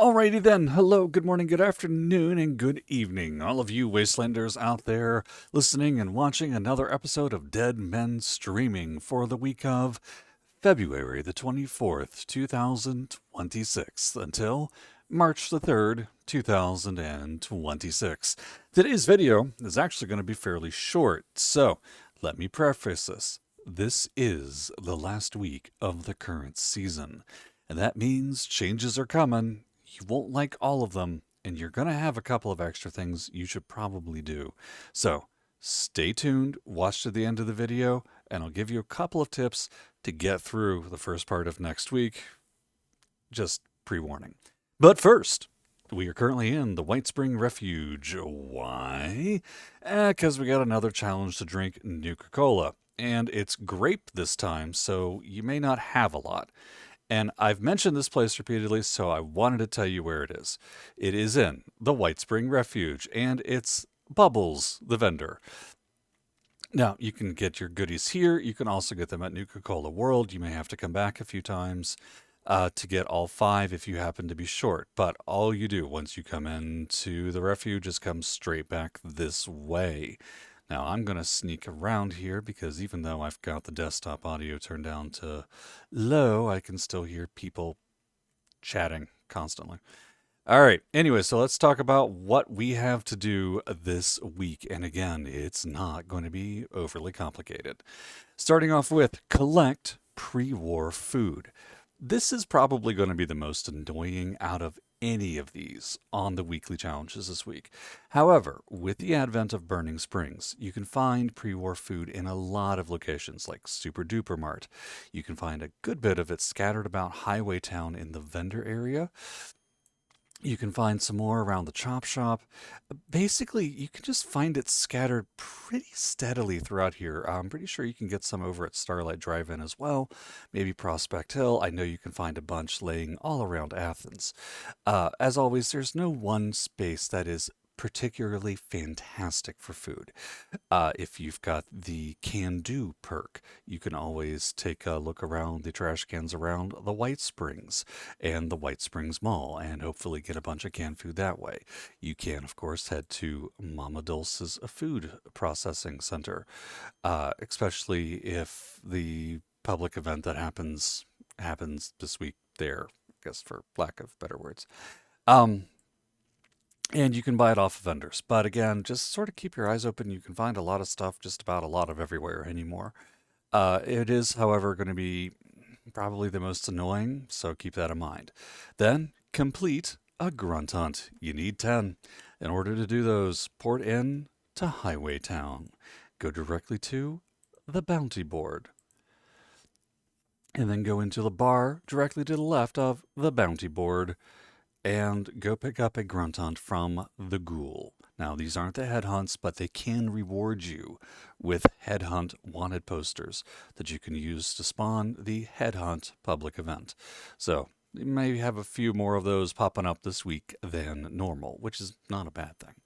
Alrighty then. Hello, good morning, good afternoon, and good evening. All of you Wastelanders out there listening and watching another episode of Dead Men Streaming for the week of February the 24th, 2026 until March the 3rd, 2026. Today's video is actually going to be fairly short, so let me preface this. This is the last week of the current season, and that means changes are coming. You won't like all of them, and you're going to have a couple of extra things you should probably do. So stay tuned, watch to the end of the video, and I'll give you a couple of tips to get through the first part of next week. Just pre-warning. But first, we are currently in the White Spring Refuge. Why? Because we got another challenge to drink Nuka-Cola. And it's grape this time, so you may not have a lot. And I've mentioned this place repeatedly, so I wanted to tell you where it is. It is in the White Spring Refuge, and it's Bubbles, the vendor. Now, you can get your goodies here. You can also get them at Nuka-Cola World. You may have to come back a few times to get all 5 if you happen to be short. But all you do once you come into the refuge is come straight back this way. Now, I'm going to sneak around here because even though I've got the desktop audio turned down to low, I can still hear people chatting constantly. All right. Anyway, so let's talk about what we have to do this week. And again, it's not going to be overly complicated. Starting off with collect pre-war food. This is probably going to be the most annoying out of any of these on the weekly challenges this week. However, with the advent of Burning Springs, you can find pre-war food in a lot of locations like Super Duper Mart. You can find a good bit of it scattered about Highway Town in the vendor area. You can find some more around the chop shop. Basically, you can just find it scattered pretty steadily throughout here. I'm pretty sure you can get some over at Starlight Drive-In as well, maybe Prospect Hill. I know you can find a bunch laying all around Athens. As always, there's no one space that is particularly fantastic for food. If you've got the Can Do perk, you can always take a look around the trash cans around the White Springs and the White Springs Mall and hopefully get a bunch of canned food that way. You can, of course, head to Mama Dulce's food processing center, especially if the public event that happens this week there, I guess for lack of better words. And you can buy it off of vendors. But again, just sort of keep your eyes open. You can find a lot of stuff just about a lot of everywhere anymore. It is, however, going to be probably the most annoying, so keep that in mind. Then complete a grunt hunt. You need 10. In order to do those, port in to Highway Town. Go directly to the bounty board. And then go into the bar directly to the left of the bounty board and go pick up a grunt hunt from the ghoul. Now, these aren't the headhunts, but they can reward you with headhunt wanted posters that you can use to spawn the headhunt public event. So, you may have a few more of those popping up this week than normal, which is not a bad thing.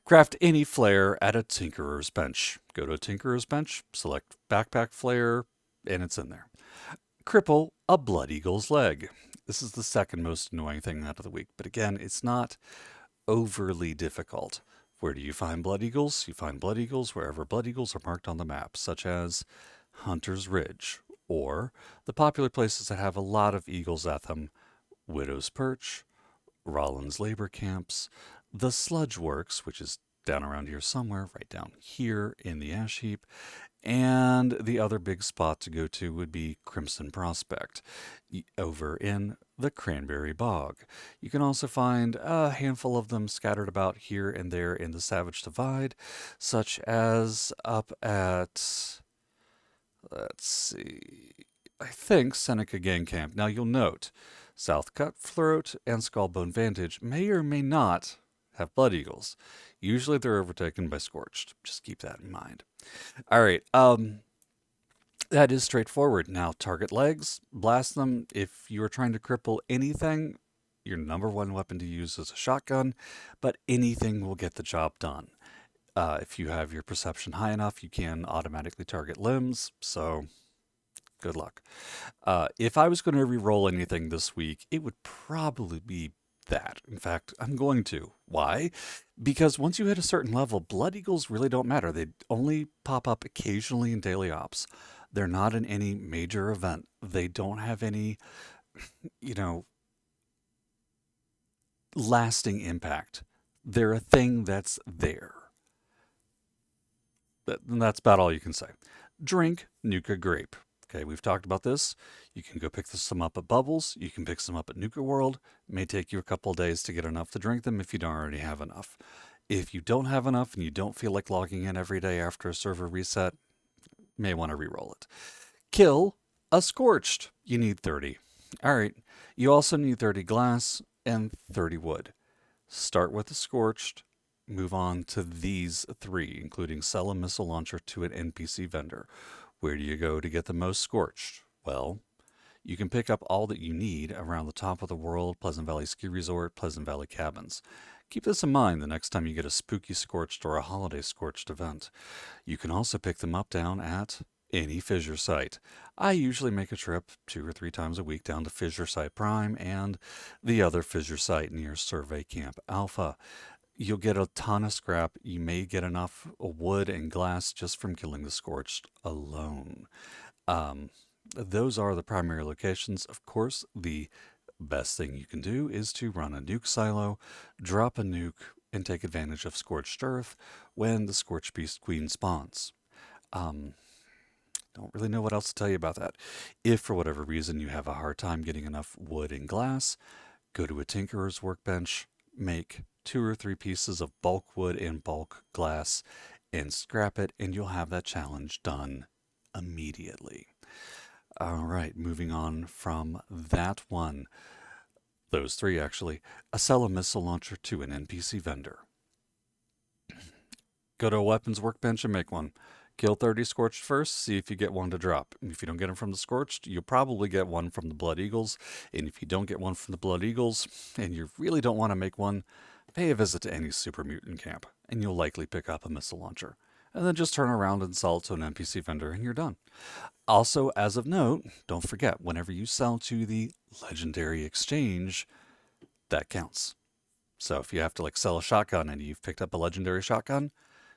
Craft any flare at a Tinkerer's Bench. Go to a Tinkerer's Bench, select Backpack Flare, and it's in there. Cripple a Blood Eagle's leg. This is the second most annoying thing out of the week, but again, it's not overly difficult. Where do you find blood eagles? You find blood eagles wherever blood eagles are marked on the map, such as Hunter's Ridge, or the popular places that have a lot of eagles at them, Widow's Perch, Rollins Labor Camps, the Sludge Works, which is down around here somewhere, right down here in the ash heap, and the other big spot to go to would be Crimson Prospect, over in the Cranberry Bog. You can also find a handful of them scattered about here and there in the Savage Divide, such as up at, let's see, I think Seneca Gang Camp. Now you'll note, South Cutthroat and Skullbone Vantage may or may not have blood eagles. Usually they're overtaken by Scorched. Just keep that in mind. All right. That is straightforward. Now, target legs, blast them. If you are trying to cripple anything, your number one weapon to use is a shotgun, but anything will get the job done. If you have your perception high enough, you can automatically target limbs, so good luck. If I was going to re-roll anything this week, it would probably be that. In fact, I'm going to. Why? Because once you hit a certain level, Blood Eagles really don't matter. They only pop up occasionally in daily ops. They're not in any major event. They don't have any, you know, lasting impact. They're a thing that's there. That's about all you can say. Drink Nuka-Grape. Okay, we've talked about this. You can go pick some up at Bubbles. You can pick some up at Nuka World. It may take you a couple of days to get enough to drink them if you don't already have enough. If you don't have enough and you don't feel like logging in every day after a server reset, you may want to re-roll it. Kill a Scorched. You need 30. All right. You also need 30 glass and 30 wood. Start with the Scorched. Move on to these three, including sell a missile launcher to an NPC vendor. Where do you go to get the most Scorched? Well, you can pick up all that you need around the top of the world, Pleasant Valley Ski Resort, Pleasant Valley Cabins. Keep this in mind the next time you get a spooky Scorched or a holiday Scorched event. You can also pick them up down at any fissure site. I usually make a trip 2 or 3 times a week down to Fissure Site Prime and the other fissure site near Survey Camp Alpha. You'll get a ton of scrap. You may get enough wood and glass just from killing the Scorched alone. Um, those are the primary locations. Of course, the best thing you can do is to run a nuke silo, drop a nuke, and take advantage of Scorched Earth when the Scorched Beast Queen spawns. Um, don't really know what else to tell you about that. If for whatever reason you have a hard time getting enough wood and glass, go to a tinkerer's workbench, make 2 or 3 pieces of bulk wood and bulk glass, and scrap it, and you'll have that challenge done immediately. All right, moving on from that one. Those three, actually. Sell a missile launcher to an NPC vendor. Go to a weapons workbench and make one. Kill 30 Scorched first, see if you get one to drop. And if you don't get them from the Scorched, you'll probably get one from the Blood Eagles. And if you don't get one from the Blood Eagles, and you really don't want to make one, pay a visit to any super mutant camp, and you'll likely pick up a missile launcher. And then just turn around and sell it to an NPC vendor, and you're done. Also, as of note, don't forget, whenever you sell to the Legendary Exchange, that counts. So if you have to sell a shotgun and you've picked up a legendary shotgun,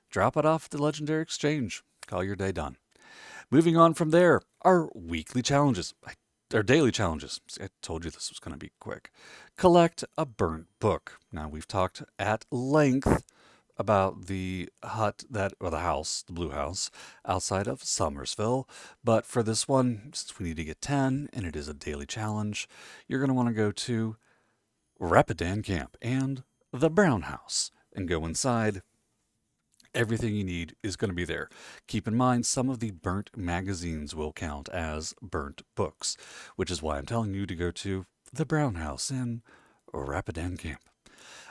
drop it off at the Legendary Exchange. Call your day done. Moving on from there, our weekly challenges. Our daily challenges. I told you this was going to be quick. Collect a burnt book. Now, we've talked at length about the the house, the blue house, outside of Somersville. But for this one, since we need to get 10, and it is a daily challenge, you're going to want to go to Rapidan Camp and the Brown House and go inside. Everything you need is going to be there. Keep in mind, some of the burnt magazines will count as burnt books, which is why I'm telling you to go to the Brown House in Rapidan Camp.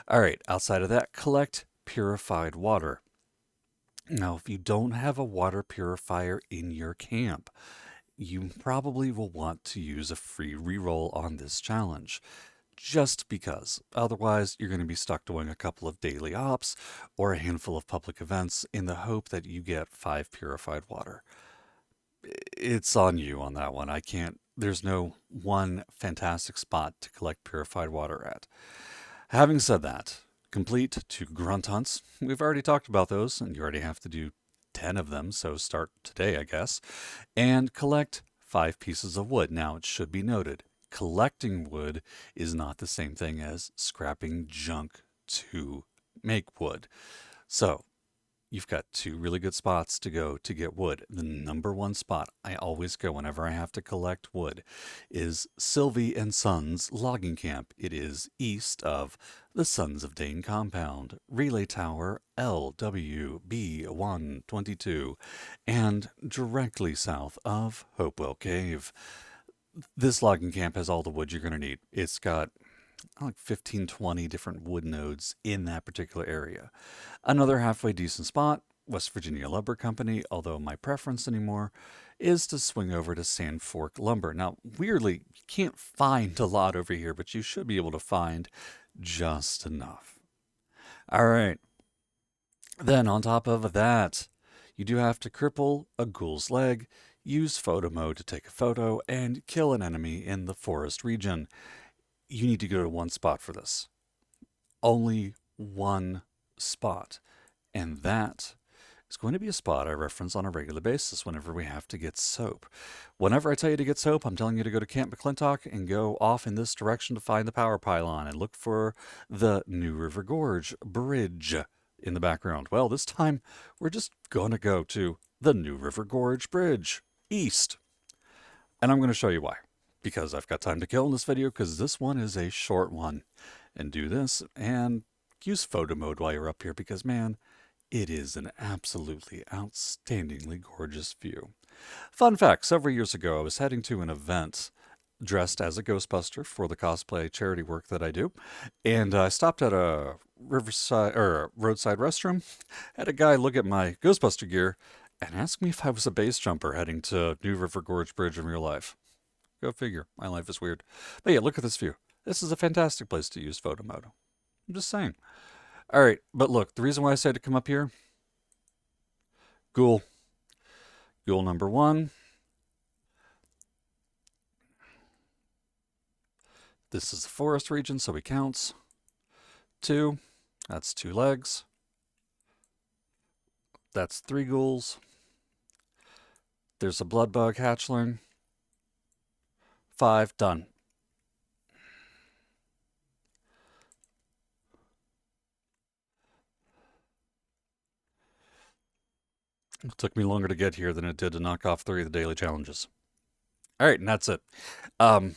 All right, outside of that, collect purified water. Now, if you don't have a water purifier in your camp, you probably will want to use a free reroll on this challenge. Just because. Otherwise, you're going to be stuck doing a couple of daily ops or a handful of public events in the hope that you get 5 purified water. It's on you on that one. There's no one fantastic spot to collect purified water at. Having said that, complete 2 grunt hunts. We've already talked about those, and you already have to do 10 of them, so start today, I guess. And collect 5 pieces of wood. Now, it should be noted, collecting wood is not the same thing as scrapping junk to make wood. So, you've got 2 really good spots to go to get wood. The number 1 spot I always go whenever I have to collect wood is Sylvie and Sons Logging Camp. It is east of the Sons of Dane compound, Relay Tower LWB122, and directly south of Hopewell Cave. This logging camp has all the wood you're going to need. It's got 15, 20 different wood nodes in that particular area. Another halfway decent spot, West Virginia Lumber Company, although my preference anymore is to swing over to Sand Fork Lumber. Now, weirdly, you can't find a lot over here, but you should be able to find just enough. All right. Then on top of that, you do have to cripple a ghoul's leg, use photo mode to take a photo, and kill an enemy in the forest region. you need to go to one spot for this. Only one spot. And that is going to be a spot I reference on a regular basis whenever we have to get soap. Whenever I tell you to get soap, I'm telling you to go to Camp McClintock and go off in this direction to find the power pylon and look for the New River Gorge Bridge in the background. Well, this time we're just going to go to the New River Gorge Bridge east. And I'm going to show you why. Because I've got time to kill in this video, because this one is a short one. And do this, and use photo mode while you're up here, because man, it is an absolutely outstandingly gorgeous view. Fun fact, several years ago I was heading to an event dressed as a Ghostbuster for the cosplay charity work that I do, and I stopped at a riverside or a roadside restroom, had a guy look at my Ghostbuster gear and ask me if I was a base jumper heading to New River Gorge Bridge in real life. Go figure, my life is weird. But yeah, look at this view. This is a fantastic place to use photo mode. I'm just saying. All right, but look, the reason why I said to come up here, ghoul. Ghoul number 1. This is the forest region, so he counts. 2, that's 2 legs. That's 3 ghouls. There's a blood bug hatchling. 5, done. It took me longer to get here than it did to knock off 3 of the daily challenges. All right, and that's it. And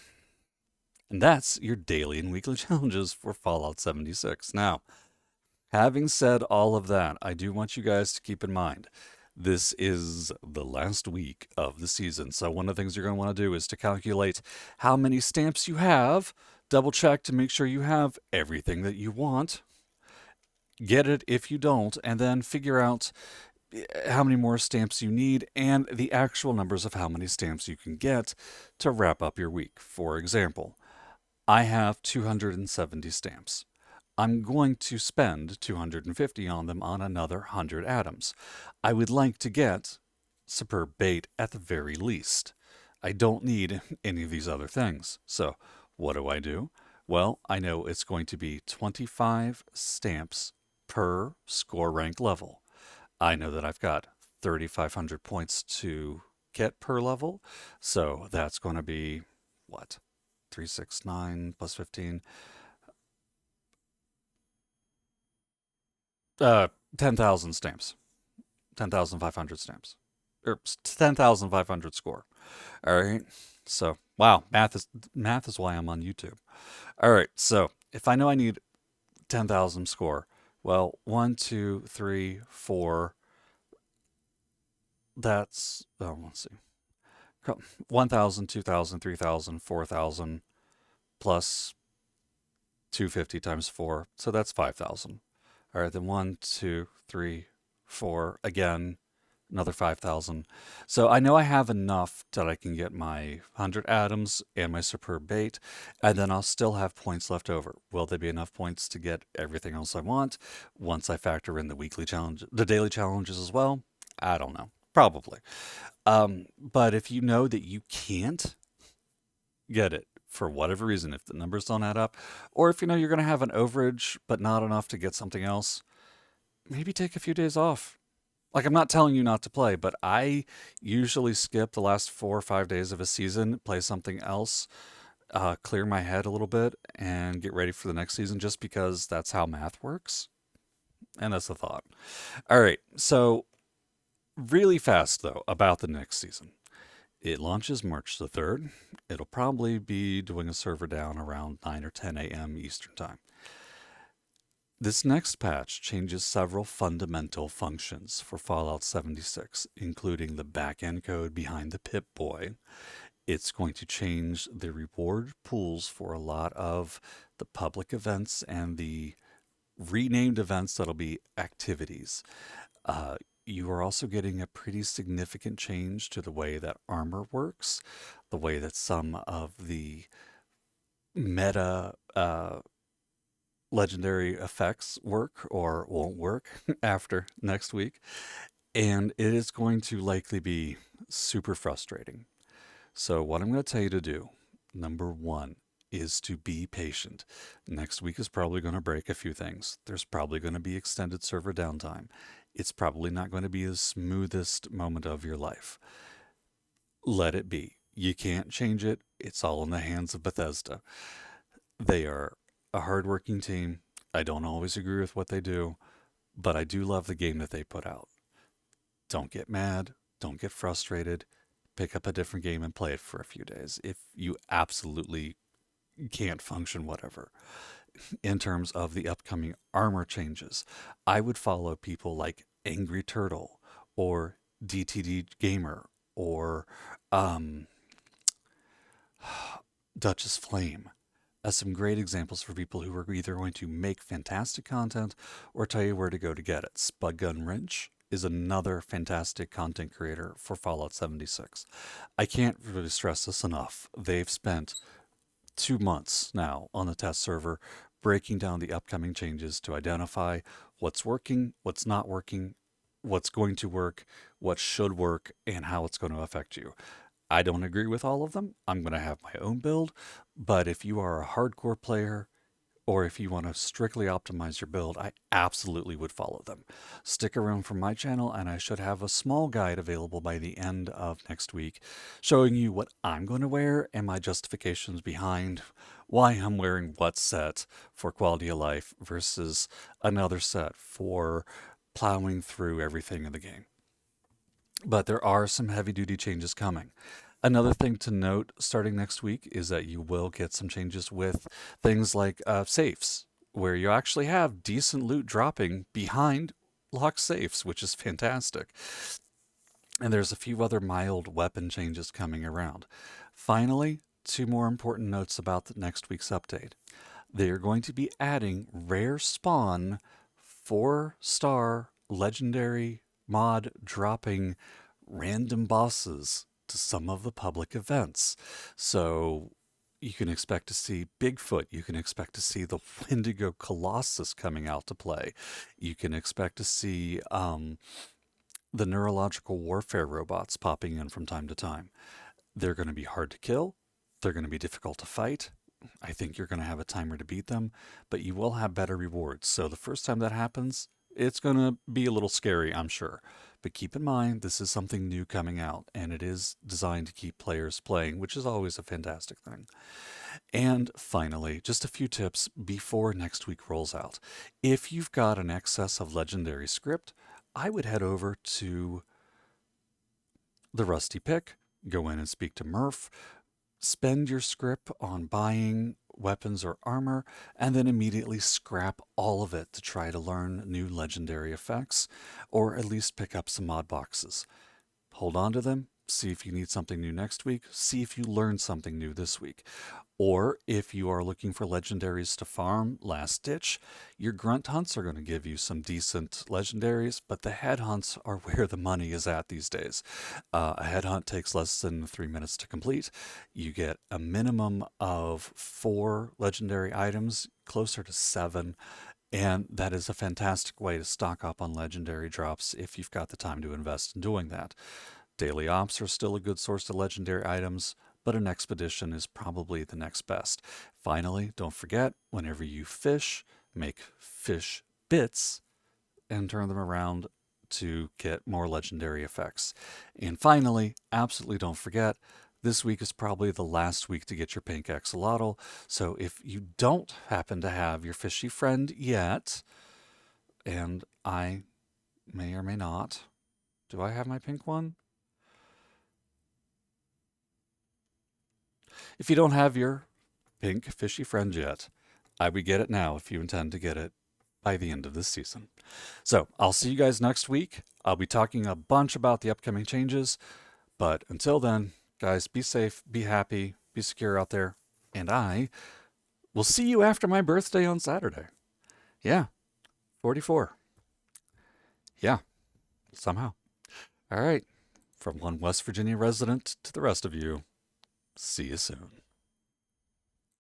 that's your daily and weekly challenges for Fallout 76. Now, having said all of that, I do want you guys to keep in mind, this is the last week of the season. So one of the things you're going to want to do is to calculate how many stamps you have, double check to make sure you have everything that you want, get it if you don't, and then figure out how many more stamps you need and the actual numbers of how many stamps you can get to wrap up your week. For example, I have 270 stamps. I'm going to spend 250 on them on another 100 atoms. I would like to get superb bait at the very least. I don't need any of these other things. So what do? Well, I know it's going to be 25 stamps per score rank level. I know that I've got 3,500 points to get per level. So that's going to be, what, 369 plus 15? 10,000 stamps. 10,500 stamps. Or 10,500 score. All right. So, wow, math is why I'm on YouTube. All right. So, if I know I need 10,000 score, well, 1, 2, 3, 4. That's, oh, let's see. 1,000, 2,000, 3,000, 4,000 plus 250 times 4. So that's 5,000. All right, then 1, 2, 3, 4. Again, another 5,000. So I know I have enough that I can get my 100 atoms and my superb bait, and then I'll still have points left over. Will there be enough points to get everything else I want once I factor in the weekly challenge, the daily challenges as well? I don't know. Probably. But if you know that you can't get it for whatever reason, if the numbers don't add up, or if you know you're going to have an overage but not enough to get something else, maybe take a few days off. Like, I'm not telling you not to play, but I usually skip the last 4 or 5 days of a season, play something else, clear my head a little bit, and get ready for the next season just because that's how math works. And that's the thought. All right, so really fast, though, about the next season. It launches March the 3rd. It'll probably be doing a server down around 9 or 10 a.m. Eastern Time. This next patch changes several fundamental functions for Fallout 76, including the back-end code behind the Pip-Boy. It's going to change the reward pools for a lot of the public events and the renamed events that'll be activities. You are also getting a pretty significant change to the way that armor works, the way that some of the meta legendary effects work or won't work after next week. And it is going to likely be super frustrating. So what I'm going to tell you to do, number 1, is to be patient. Next week is probably going to break a few things. There's probably going to be extended server downtime. It's probably not going to be the smoothest moment of your life. Let it be. You can't change it. It's all in the hands of Bethesda. They are a hardworking team. I don't always agree with what they do, but I do love the game that they put out. Don't get mad. Don't get frustrated. Pick up a different game and play it for a few days if you absolutely can't function, whatever. In terms of the upcoming armor changes, I would follow people like Angry Turtle or DTD Gamer or um, Duchess Flame as some great examples for people who are either going to make fantastic content or tell you where to go to get it. Spudgun Wrench is another fantastic content creator for Fallout 76. I can't really stress this enough. They've spent 2 months now on the test server breaking down the upcoming changes to identify what's working, what's not working, what's going to work, what should work, and how it's going to affect you. I don't agree with all of them. I'm going to have my own build, but if you are a hardcore player or if you want to strictly optimize your build, I absolutely would follow them. Stick around for my channel, and I should have a small guide available by the end of next week showing you what I'm going to wear and my justifications behind why I'm wearing what set for quality of life versus another set for plowing through everything in the game. But there are some heavy duty changes coming. Another thing to note starting next week is that you will get some changes with things like safes, where you actually have decent loot dropping behind locked safes, which is fantastic. And there's a few other mild weapon changes coming around. Finally, two more important notes about the next week's update. They are going to be adding rare spawn 4-star legendary mod dropping random bosses to some of the public events. So you can expect to see Bigfoot. You can expect to see the Wendigo Colossus coming out to play. You can expect to see the neurological warfare robots popping in from time to time. They're going to be hard to kill. They're going to be difficult to fight. I think you're going to have a timer to beat them, but you will have better rewards. So the first time that happens, it's going to be a little scary, I'm sure. But keep in mind, this is something new coming out, and it is designed to keep players playing, which is always a fantastic thing. And finally, just a few tips before next week rolls out. If you've got an excess of legendary script, I would head over to the Rusty Pick, go in and speak to Murph, spend your script on buying weapons or armor, and then immediately scrap all of it to try to learn new legendary effects, or at least pick up some mod boxes. Hold on to them, see if you need something new next week, see if you learned something new this week. Or if you are looking for legendaries to farm last ditch, your grunt hunts are going to give you some decent legendaries, but the head hunts are where the money is at these days. A head hunt takes less than 3 minutes to complete. You get a minimum of 4 legendary items, closer to 7. And that is a fantastic way to stock up on legendary drops if you've got the time to invest in doing that. Daily ops are still a good source of legendary items, but an expedition is probably the next best. Finally, don't forget, whenever you fish, make fish bits and turn them around to get more legendary effects. And finally, absolutely don't forget, this week is probably the last week to get your pink axolotl. So if you don't happen to have your fishy friend yet, and I may or may not, do I have my pink one? If you don't have your pink fishy friend yet, I would get it now if you intend to get it by the end of this season. So I'll see you guys next week. I'll be talking a bunch about the upcoming changes. But until then, guys, be safe, be happy, be secure out there. And I will see you after my birthday on Saturday. Yeah, 44. Yeah, somehow. All right. From one West Virginia resident to the rest of you, see you soon.